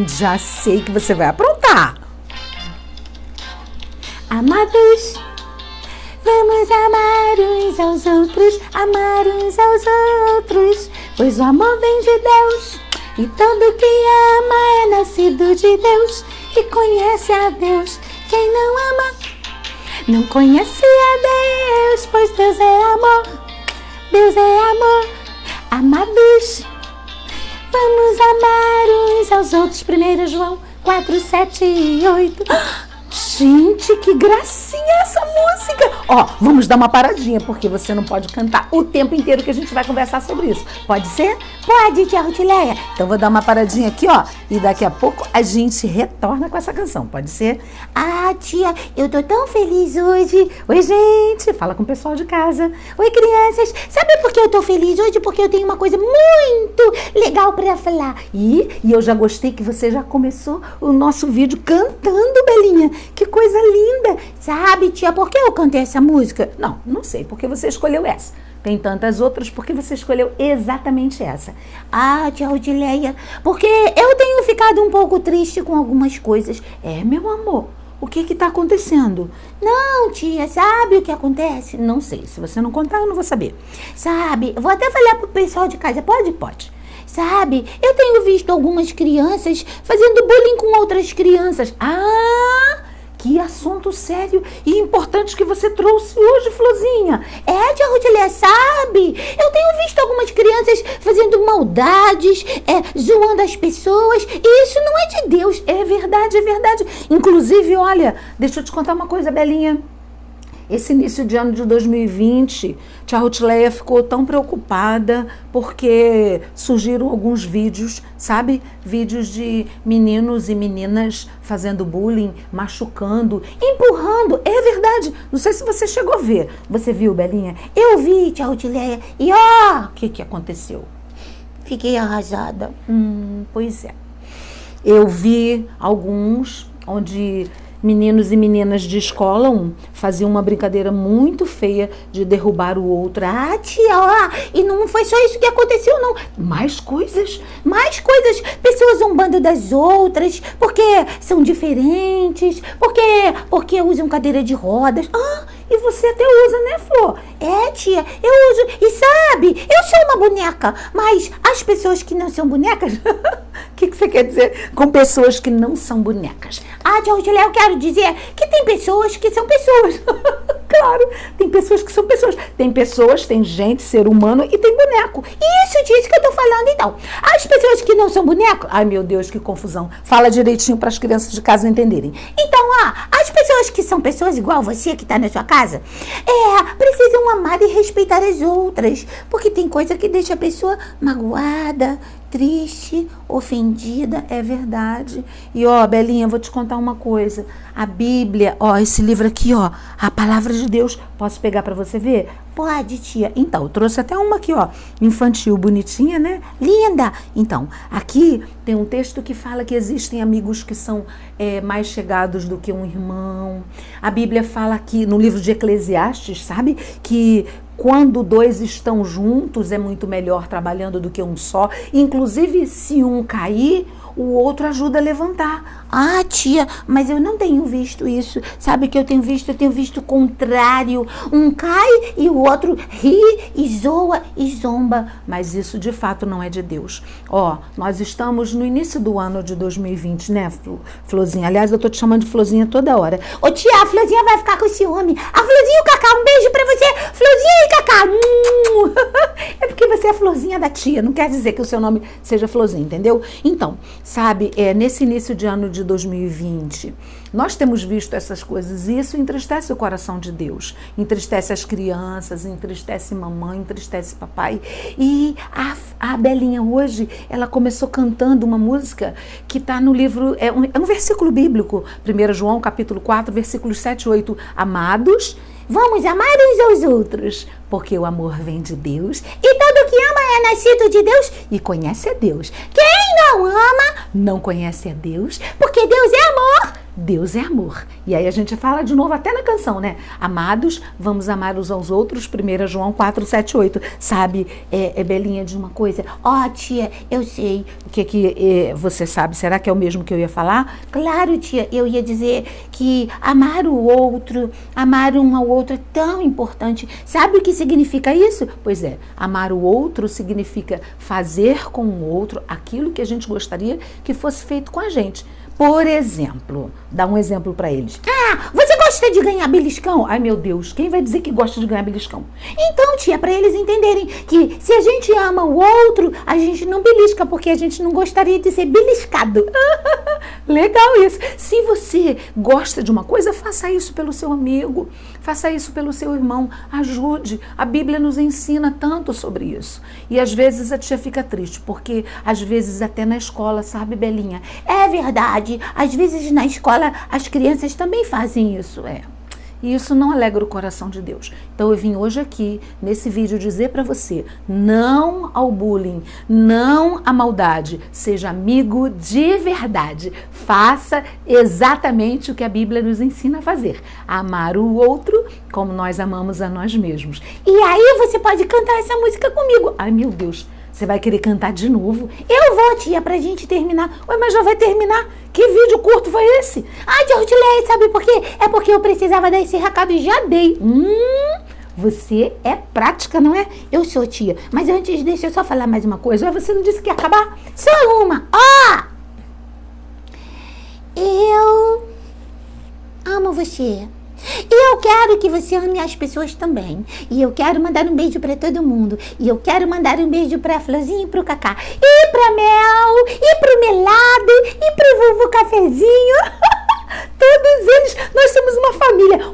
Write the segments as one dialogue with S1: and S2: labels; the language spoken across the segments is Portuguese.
S1: Já sei que você vai aprontar. Amados, vamos amar uns aos outros, amar uns aos outros, pois o amor vem de Deus, e todo que ama é nascido de Deus, e conhece a Deus. Quem não ama, não conhece a Deus, pois Deus é amor, Deus é amor. Amados, vamos amar uns aos outros. 1 João 4, 7 e 8. Gente, que gracinha essa música! Ó, vamos dar uma paradinha, porque você não pode cantar o tempo inteiro que a gente vai conversar sobre isso. Pode ser? Pode, tia Rutileia. Então vou dar uma paradinha aqui, ó, e daqui a pouco a gente retorna com essa canção. Pode ser? Ah, tia, eu tô tão feliz hoje. Oi, gente, fala com o pessoal de casa. Oi, crianças. Sabe por que eu tô feliz hoje? Porque eu tenho uma coisa muito legal pra falar. E eu já gostei que você já começou o nosso vídeo cantando, Belinha. Que coisa linda! Sabe, tia, por que eu cantei essa música? Não sei, porque você escolheu essa. Tem tantas outras, porque você escolheu exatamente essa. Ah, tia Rutileia, porque eu tenho ficado um pouco triste com algumas coisas. É, meu amor, o que tá acontecendo? Não, tia, sabe o que acontece? Não sei, se você não contar, eu não vou saber. Sabe, vou até falar pro pessoal de casa, pode. Sabe, eu tenho visto algumas crianças fazendo bullying com outras crianças. Que assunto sério e importante que você trouxe hoje, Florzinha. É, tia Rutileia, sabe? Eu tenho visto algumas crianças fazendo maldades, zoando as pessoas, e isso não é de Deus. É verdade, é verdade. Inclusive, olha, deixa eu te contar uma coisa, Belinha. Esse início de ano de 2020, tia Rutileia ficou tão preocupada porque surgiram alguns vídeos, sabe? Vídeos de meninos e meninas fazendo bullying, machucando, empurrando. É verdade. Não sei se você chegou a ver. Você viu, Belinha? Eu vi, tia Rutileia. E ó, o que aconteceu? Fiquei arrasada. Pois é. Eu vi alguns onde meninos e meninas de escola faziam uma brincadeira muito feia de derrubar o outro. Ah, tia, ó, e não foi só isso que aconteceu, não. Mais coisas. Pessoas zombando das outras, porque são diferentes, porque usam cadeira de rodas. E você até usa, né, Flor? É, tia, eu uso. E sabe, eu sou uma boneca, mas as pessoas que não são bonecas... O que você quer dizer com pessoas que não são bonecas? Ah, tia Rutileia, eu quero dizer que tem pessoas que são pessoas. Claro, tem pessoas que são pessoas. Tem gente, ser humano e tem boneco. Isso disso que eu tô falando, então. As pessoas que não são boneco... Ai, meu Deus, que confusão. Fala direitinho para as crianças de casa entenderem. Então, as pessoas que são pessoas igual você que tá na sua casa, precisam amar e respeitar as outras. Porque tem coisa que deixa a pessoa magoada, triste, ofendida, é verdade. E Belinha, vou te contar uma coisa. A Bíblia, esse livro aqui, a Palavra de Deus, posso pegar para você ver? Pode, tia. Então, eu trouxe até uma aqui, infantil, bonitinha, né? Linda! Então, aqui tem um texto que fala que existem amigos que são mais chegados do que um irmão. A Bíblia fala aqui no livro de Eclesiastes, sabe? Que quando dois estão juntos é muito melhor trabalhando do que um só. Inclusive, se um cair, o outro ajuda a levantar. Ah, tia, mas eu não tenho visto isso. Sabe o que eu tenho visto? Eu tenho visto o contrário. Um cai e o outro ri e zoa e zomba. Mas isso de fato não é de Deus. Nós estamos no início do ano de 2020, né, Florzinha? Aliás, eu tô te chamando de Florzinha toda hora. Ô, tia, a Florzinha vai ficar com ciúme. A Florzinha e o Cacá, um beijo pra você. Florzinha e Cacá. É porque você é Florzinha da tia. Não quer dizer que o seu nome seja Florzinha, entendeu? Então, sabe, nesse início de ano de 2020, nós temos visto essas coisas e isso entristece o coração de Deus, entristece as crianças, entristece mamãe, entristece papai. E a Belinha hoje, ela começou cantando uma música que está no livro, é um versículo bíblico, 1 João capítulo 4, versículos 7 e 8. Amados, vamos amar uns aos outros, porque o amor vem de Deus e todo que ama é nascido de Deus e conhece a Deus. Quem não ama, não conhece a Deus, porque Deus é amor. Deus é amor. E aí a gente fala de novo até na canção, né? Amados, vamos amar uns aos outros, 1 João 4, 7, 8. Sabe, Belinha, de uma coisa? Ó, tia, eu sei o que você sabe. Será que é o mesmo que eu ia falar? Claro, tia, eu ia dizer que amar o outro, amar um ao outro é tão importante. Sabe o que significa isso? Pois é, amar o outro significa fazer com o outro aquilo que a gente gostaria que fosse feito com a gente. Por exemplo, dá um exemplo para eles. Ah, você gosta de ganhar beliscão? Ai, meu Deus, quem vai dizer que gosta de ganhar beliscão? Então, tia, para eles entenderem que se a gente ama o outro, a gente não belisca, porque a gente não gostaria de ser beliscado. Legal isso. Se você gosta de uma coisa, faça isso pelo seu amigo, faça isso pelo seu irmão, ajude. A Bíblia nos ensina tanto sobre isso. E às vezes a tia fica triste, porque às vezes até na escola, sabe, Belinha? É verdade. Às vezes na escola as crianças também fazem isso, E isso não alegra o coração de Deus. Então eu vim hoje aqui, nesse vídeo, dizer para você, não ao bullying, não à maldade, seja amigo de verdade. Faça exatamente o que a Bíblia nos ensina a fazer. Amar o outro como nós amamos a nós mesmos. E aí você pode cantar essa música comigo. Ai, meu Deus. Você vai querer cantar de novo? Eu vou, tia, pra gente terminar. Ué, mas já vai terminar? Que vídeo curto foi esse? Ai, tia Rutilei, sabe por quê? É porque eu precisava dar esse recado e já dei. Você é prática, não é? Eu sou, tia. Mas antes, deixa eu só falar mais uma coisa. Ué, você não disse que ia acabar? Só uma. Eu amo você. E eu quero que você ame as pessoas também. E eu quero mandar um beijo pra todo mundo. E eu quero mandar um beijo pra Florzinha e pro Cacá. E pra Mel. E pro Melado. E pro Vovô Cafezinho. Todos eles. Nós somos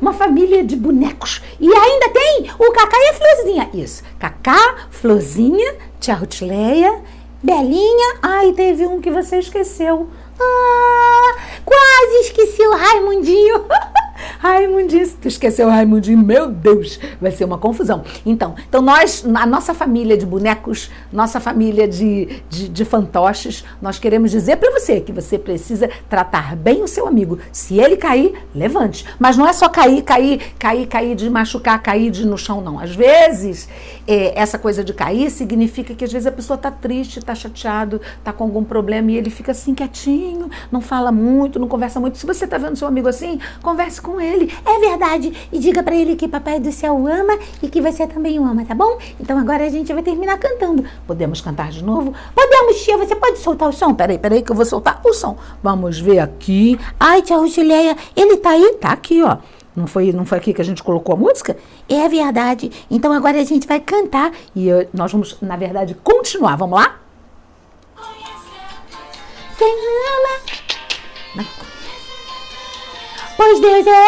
S1: uma família de bonecos. E ainda tem o Cacá e a Florzinha. Isso. Cacá, Florzinha, tia Rutileia, Belinha. Ai, teve um que você esqueceu. Quase esqueci o Raimundinho. Raimundinho, se tu esqueceu o Raimundinho, meu Deus, vai ser uma confusão. Então nós, a nossa família de bonecos, nossa família de fantoches, nós queremos dizer para você que você precisa tratar bem o seu amigo. Se ele cair, levante. Mas não é só cair de machucar, cair no chão, não. Às vezes, essa coisa de cair significa que às vezes a pessoa tá triste, tá chateado, tá com algum problema e ele fica assim quietinho, não fala muito, não conversa muito. Se você tá vendo seu amigo assim, converse com ele. É verdade. E diga pra ele que Papai do Céu o ama e que você também o ama, tá bom? Então agora a gente vai terminar cantando. Podemos cantar de novo? Podemos, tia. Você pode soltar o som? Peraí que eu vou soltar o som. Vamos ver aqui. Ai, tia Rutilei, ele tá aí? Tá aqui, ó. Não foi aqui que a gente colocou a música? É verdade. Então agora a gente vai cantar e nós vamos, na verdade, continuar. Vamos lá? Quem ama... Pois Deus é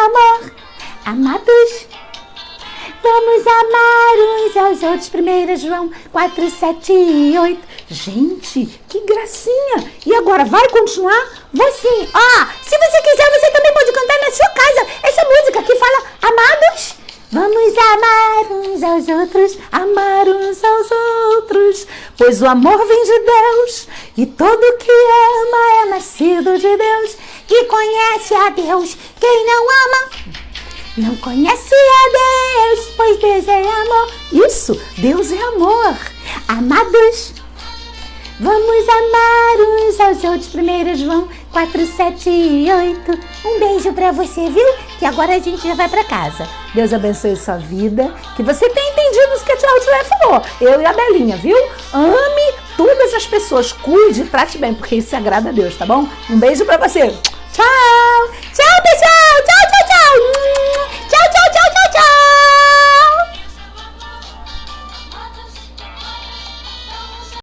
S1: amor, amados, vamos amar uns aos outros. 1 João 4, 7 e 8. Gente, que gracinha! E agora, vai continuar? Vou sim. Se você quiser, você também pode cantar na sua casa essa música que fala, amados, vamos amar uns aos outros, amar uns aos outros, pois o amor vem de Deus, e todo que ama é nascido de Deus, e conhece a Deus. Quem não ama, não conhece a Deus, pois Deus é amor. Isso, Deus é amor. Amados, vamos amar uns aos outros. 1 João 4, 7 e 8. Um beijo pra você, viu? Que agora a gente já vai pra casa. Deus abençoe sua vida. Que você tenha entendido o que a tia Rutilei falou. Eu e a Belinha, viu? Ame todas as pessoas. Cuide, trate bem, porque isso agrada a Deus, tá bom? Um beijo pra você. Tchau! Tchau!